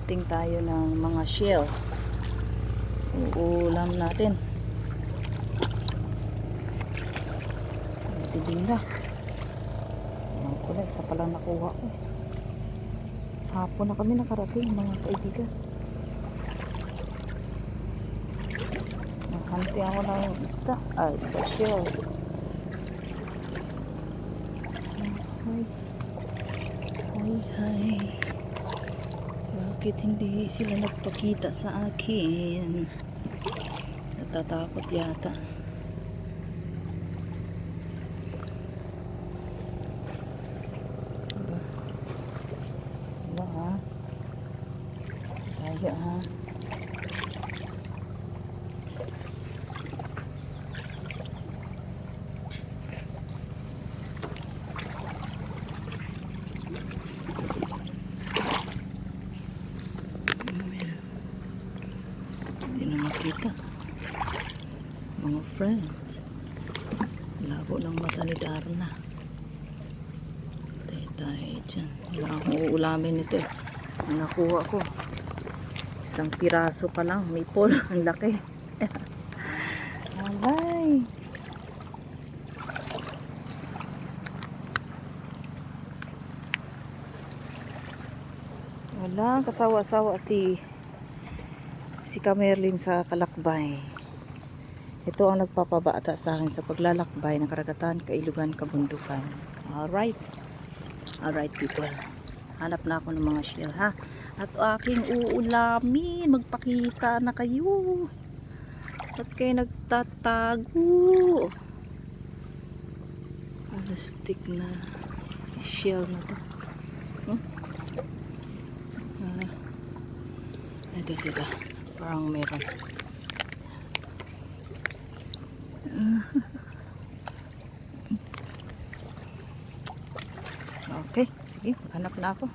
hunting tayo ng mga shell. Uulam natin. Titignan na. Ang kulay, isa palang nakuha ko. Hapon na kami nakarating mga kaibigan. Hanti ako ng isda. Isda shell. Hi. Bakit hindi sila nagpakita sa akin? Natatakot yata. Diba ha? Tayo ha? Kita mga friends, labo ng mata ni Darna. Tayo dyan. Wala akong uulamin ito. Ang nakuha ko isang piraso pa lang, may pol. Ang laki. Alay, wala kasawa-sawa si Kamerlin sa kalakbay. Ito ang nagpapabata sa akin sa paglalakbay ng karagatan, kailugan, kabundukan. Alright people, hanap na ako ng mga shell ha, at aking uulamin. Magpakita na kayo, at kayo nagtatago. Plastic na shell na to. Ito sila, parang meron. Okay, sige, maghanap na ako.